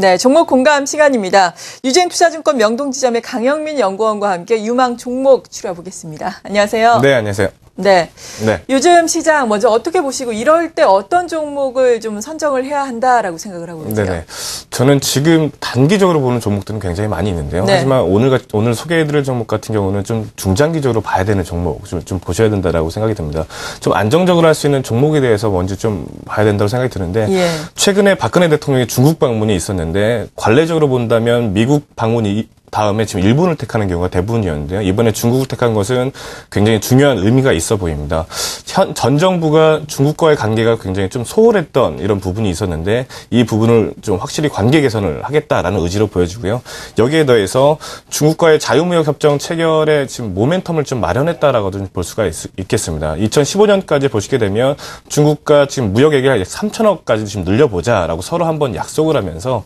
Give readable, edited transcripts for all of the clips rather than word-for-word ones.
네, 종목 공감 시간입니다. 유진투자증권 명동지점의 강영민 연구원과 함께 유망 종목 추려보겠습니다. 안녕하세요. 네, 안녕하세요. 네. 요즘 시장 먼저 어떻게 보시고 이럴 때 어떤 종목을 좀 선정을 해야 한다라고 생각을 하고 계세요? 네네. 저는 지금 단기적으로 보는 종목들은 굉장히 많이 있는데요. 네. 하지만 오늘 소개해드릴 종목 같은 경우는 좀 중장기적으로 봐야 되는 종목, 좀 보셔야 된다라고 생각이 듭니다. 좀 안정적으로 할 수 있는 종목에 대해서 먼저 좀 봐야 된다고 생각이 드는데, 예. 최근에 박근혜 대통령의 중국 방문이 있었는데, 관례적으로 본다면 미국 방문이 다음에 지금 일본을 택하는 경우가 대부분이었는데요. 이번에 중국을 택한 것은 굉장히 중요한 의미가 있어 보입니다. 전 정부가 중국과의 관계가 굉장히 좀 소홀했던 이런 부분이 있었는데 이 부분을 좀 확실히 관계 개선을 하겠다라는 의지로 보여지고요. 여기에 더해서 중국과의 자유무역 협정 체결에 지금 모멘텀을 좀 마련했다라고도 볼 수가 있겠습니다. 2015년까지 보시게 되면 중국과 지금 무역액이 3천억까지 지금 늘려보자라고 서로 한번 약속을 하면서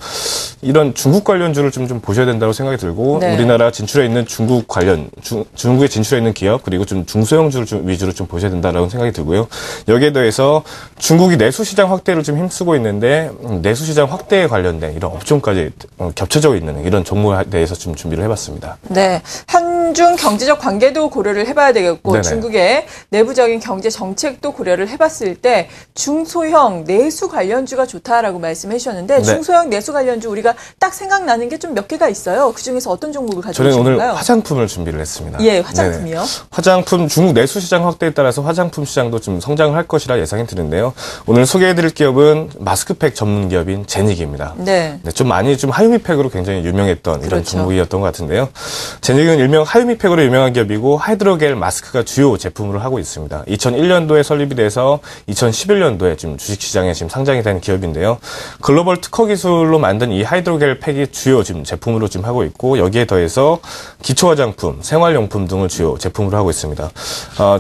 이런 중국 관련주를 좀 보셔야 된다고 생각이 들고 네. 우리나라 진출해 있는 중국 관련 중국에 진출해 있는 기업 그리고 좀 중소형주를 좀 위주로 좀 보셔야 된다라고 생각이 들고요. 여기에 더해서 중국이 내수 시장 확대를 좀 힘쓰고 있는데 내수 시장 확대에 관련된 이런 업종까지 겹쳐져 있는 이런 종목에 대해서 좀 준비를 해봤습니다. 네, 한중 경제적 관계도 고려를 해봐야 되겠고 네네. 중국의 내부적인 경제 정책도 고려를 해봤을 때 중소형 내수 관련주가 좋다라고 말씀해 주셨는데 네. 중소형 내수 관련주 우리가 딱 생각나는 게 좀 몇 개가 있어요. 그중에서 어떤 종목을 가지고 저는 오늘 계신가요? 화장품을 준비를 했습니다. 예, 화장품이요. 네네. 화장품 중국 내수 시장 확대에 따라서 화장품 시장도 좀 성장을 할 것이라 예상이 드는데요. 오늘 소개해드릴 기업은 마스크팩 전문 기업인 제닉입니다. 네. 네, 좀 많이 좀 하이미팩으로 굉장히 유명했던 이런 그렇죠. 종목이었던 것 같은데요. 제닉은 일명 하이미팩으로 유명한 기업이고 하이드로겔 마스크가 주요 제품으로 하고 있습니다. 2001년도에 설립이 돼서 2011년도에 지금 주식시장에 지금 상장이 된 기업인데요. 글로벌 특허 기술로 만든 이 하이드로겔 팩이 주요 지금 제품으로 지금 하고 있고 여기에 더해서 기초 화장품, 생활용품 등을 주요 제품으로 하고 있습니다.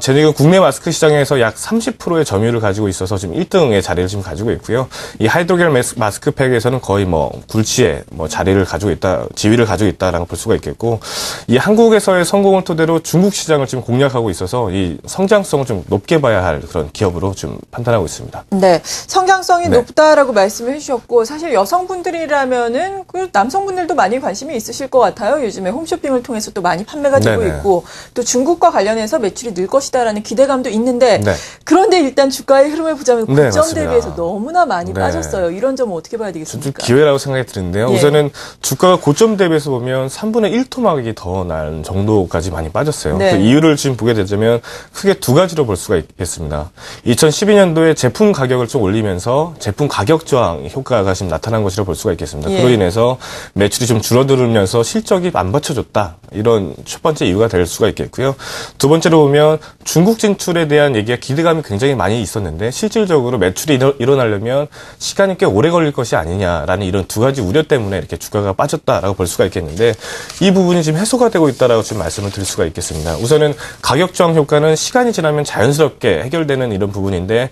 제닉은 국내 마스크 시장에서 약 30%의 점유율을 가지고 있어서 지금 1등의 자리를 지금 가지고 있고요. 이 하이드로겔 마스크팩에서는 거의 굴지의 자리를 가지고 있다, 지위를 가지고 있다라고 볼 수가 있겠고, 이 한국에서의 성공을 토대로 중국 시장을 지금 공략하고 있어서 이 성장성을 좀 높게 봐야 할 그런 기업으로 좀 판단하고 있습니다. 네, 성장성이 네. 높다라고 말씀을 해주셨고 사실 여성분들이라면은 그 남성분들도 많이 관심이 있으실 것 같아요. 요즘에 홈쇼핑을 통해서 또 많이 판매가 되고 네네. 있고 또 중국과 관련해서 매출이 늘 것이다라는 기대감도 있는데 네. 그런데 일단 주가의 흐름을 보자면 네, 고점 맞습니다. 대비해서 너무나 많이 네. 빠졌어요. 이런 점은 어떻게 봐야 좀 되겠습니까? 기회라고 생각이 드는데요. 예. 우선은 주가가 고점 대비해서 보면 3분의 1 토막이 더 날 정도까지 많이 빠졌어요. 네. 그 이유를 지금 보게 되자면 크게 두 가지로 볼 수가 있겠습니다. 2012년도에 제품 가격을 좀 올리면서 제품 가격 저항 효과가 지금 나타난 것이라 볼 수가 있겠습니다. 예. 그로 인해서 매출이 좀 줄어들면서 실적이 안 받쳐줬다. 이런 첫 번째 이유가 될 수가 있겠고요. 두 번째로 보면 중국 진출에 대한 얘기가 기대감이 굉장히 많이 있었는데 실질적으로 매출이 일어나려면 시간이 꽤 오래 걸릴 것이 아니냐라는 이런 두 가지 우려 때문에 이렇게 주가가 빠졌다라고 볼 수가 있겠는데 이 부분이 지금 해소가 되고 있다라고 지금 말씀을 드릴 수가 있겠습니다. 우선은 가격 저항 효과는 시간이 지나면 자연스럽게 해결되는 이런 부분인데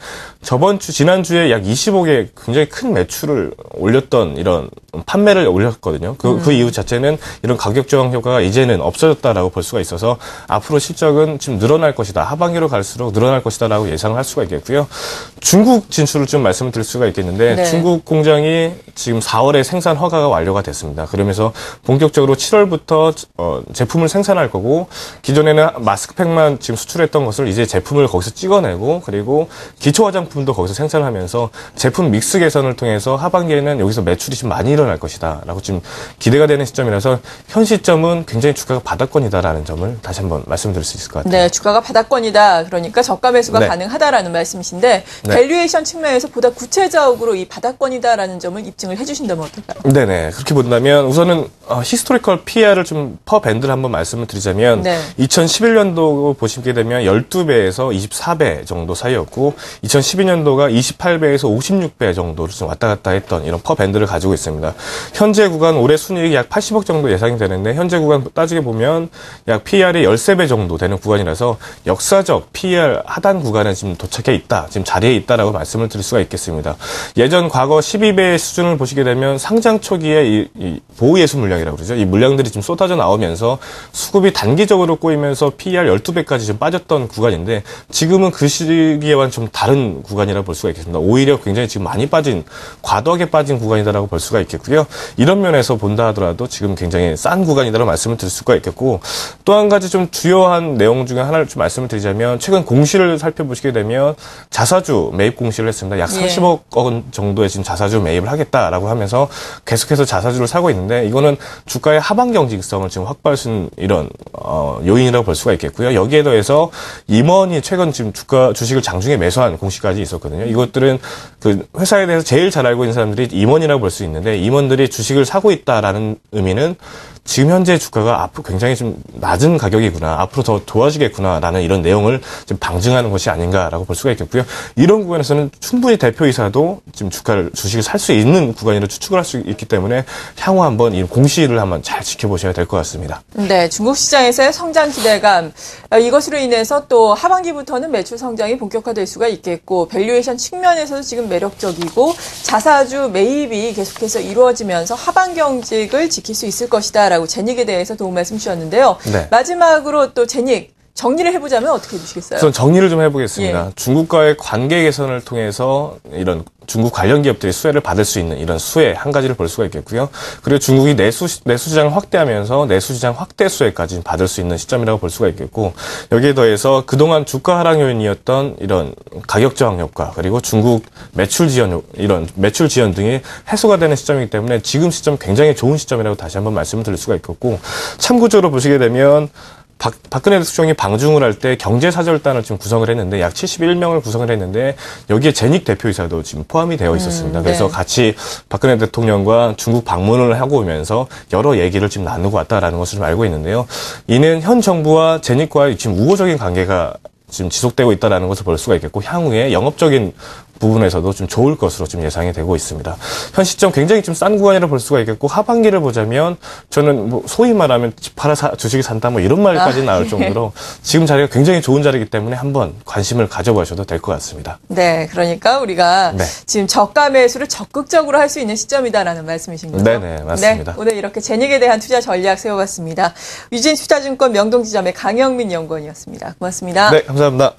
지난주에 약 20억의 굉장히 큰 매출을 올렸던 이런 판매를 올렸거든요. 그 이유 자체는 이런 가격 저항 효과가 이제는 없어졌다라고 볼 수가 있어서 앞으로 실적은 지금 늘어날 것이다. 하반기로 갈수록 늘어날 것이다라고 예상을 할 수가 있겠고요. 중국 진출을 좀 말씀을 드릴 수가 있겠는데 네. 중국 공장이 지금 4월에 생산 허가가 완료가 됐습니다. 그러면서 본격적으로 7월부터 제품을 생산할 거고 기존에는 마스크팩만 지금 수출했던 것을 이제 제품을 거기서 찍어내고 그리고 기초 화장품도 거기서 생산하면서 제품 믹스 개선을 통해서 하반기에는 여기서 매출이 좀 많이 일어날 것이다 라고 지금 기대가 되는 시점이라서 현 시점은 굉장히 주가가 바닥권이다라는 점을 다시 한번 말씀드릴 수 있을 것 같아요. 네, 주가가 바닥권이다. 그러니까 저가 매수가 네. 가능하다라는 말씀이신데 네. 밸류에이션 측면에서 보다 구체적으로 이 바닥권이다라는 점을 입증을 해주신다면 어떨까요? 네네. 그렇게 본다면 우선은 히스토리컬 PR을 좀 퍼 밴드를 한번 말씀을 드리자면 네. 2011년도 보시게 되면 12배에서 24배 정도 사이였고 2012년도가 28배에서 56배 정도로 좀 왔다 갔다 했던 이런 퍼 밴드를 가지고 있습니다. 현재 구간 올해 순이익이 약 80억 정도 예상이 되는데 현재 구간 따지게 보면 약 PER이 13배 정도 되는 구간이라서 역사적 PER 하단 구간에 지금 도착해 있다, 지금 자리에 있다라고 말씀을 드릴 수가 있겠습니다. 예전 과거 12배 수준을 보시게 되면 상장 초기에 이 보호예수 물량이라고 그러죠. 이 물량들이 지금 쏟아져 나오면서 수급이 단기적으로 꼬이면서 PER 12배까지 좀 빠졌던 구간인데 지금은 그 시기와는 좀 다른 구간이라고 볼 수가 있겠습니다. 오히려 굉장히 지금 많이 빠진, 과도하게 빠진 구간이다라고 볼 수가 있겠고요. 이런 면에서 본다 하더라도 지금 굉장히 싼 구간이다라고 말씀을 드릴 수가 있겠고, 또 한 가지 좀 주요한 내용 중에 하나를 좀 말씀을 드리자면 최근 공시를 살펴보시게 되면 자사주 매입 공시를 했습니다. 약 30억 원 정도의 지금 자사주 매입을 하겠다라고 하면서 계속해서 자사주를 사고 있는데, 이거는 주가의 하방 경직성을 지금 확보할 수 있는 이런 요인이라고 볼 수가 있겠고요. 여기에 더해서 임원이 최근 지금 주식을 장중에 매수한 공시까지 있었거든요. 이것들은 그 회사에 대해서 제일 잘 알고 있는 사람들이 임원이라고 볼 수 있는데, 임원들이 주식을 사고 있다라는 의미는 지금 현재 주가가 앞으로 굉장히 좀 낮은 가격이구나, 앞으로 더 좋아지겠구나라는 이런 내용을 좀 방증하는 것이 아닌가라고 볼 수가 있겠고요. 이런 구간에서는 충분히 대표이사도 지금 주식을 살 수 있는 구간으로 추측을 할 수 있기 때문에 향후 한번 이 공시를 한번 잘 지켜보셔야 될 것 같습니다. 네, 중국 시장에서의 성장 기대감, 이것으로 인해서 또 하반기부터는 매출 성장이 본격화될 수가 있겠고, 밸류에이션 측면에서도 지금 매력적이고, 자사주 매입이 계속해서 이루어지면서 하반 경직을 지킬 수 있을 것이다 라고 제닉에 대해서 도움 말씀 주셨는데요. 네. 마지막으로 또 제닉 정리를 해보자면 어떻게 해주시겠어요? 우선 정리를 좀 해보겠습니다. 예. 중국과의 관계 개선을 통해서 이런 중국 관련 기업들이 수혜를 받을 수 있는 이런 수혜 한 가지를 볼 수가 있겠고요. 그리고 중국이 내수 시장을 확대하면서 내수 시장 확대 수혜까지 받을 수 있는 시점이라고 볼 수가 있겠고, 여기에 더해서 그동안 주가 하락 요인이었던 이런 가격 저항 효과, 그리고 중국 매출 지연, 이런 매출 지연 등이 해소가 되는 시점이기 때문에 지금 시점 굉장히 좋은 시점이라고 다시 한번 말씀을 드릴 수가 있겠고, 참고적으로 보시게 되면 박근혜 대통령이 방중을 할 때 경제사절단을 지금 구성을 했는데 약 71명을 구성을 했는데 여기에 제닉 대표이사도 지금 포함이 되어 있었습니다. 그래서 네. 같이 박근혜 대통령과 중국 방문을 하고 오면서 여러 얘기를 지금 나누고 왔다라는 것을 좀 알고 있는데요. 이는 현 정부와 제닉과의 지금 우호적인 관계가 지금 지속되고 있다는 것을 볼 수가 있겠고, 향후에 영업적인 부분에서도 좀 좋을 것으로 좀 예상이 되고 있습니다. 현 시점 굉장히 좀 싼 구간이라 볼 수가 있겠고, 하반기를 보자면 저는 뭐 소위 말하면 집 팔아 주식이 산다 뭐 이런 말까지 나올 정도로 지금 자리가 굉장히 좋은 자리이기 때문에 한번 관심을 가져보셔도 될 것 같습니다. 네, 그러니까 우리가 네. 지금 저가 매수를 적극적으로 할 수 있는 시점이다라는 말씀이신 거죠? 네네, 맞습니다. 네, 오늘 이렇게 제닉에 대한 투자 전략 세워봤습니다. 유진투자증권 명동지점의 강영민 연구원이었습니다. 고맙습니다. 네, 감사합니다.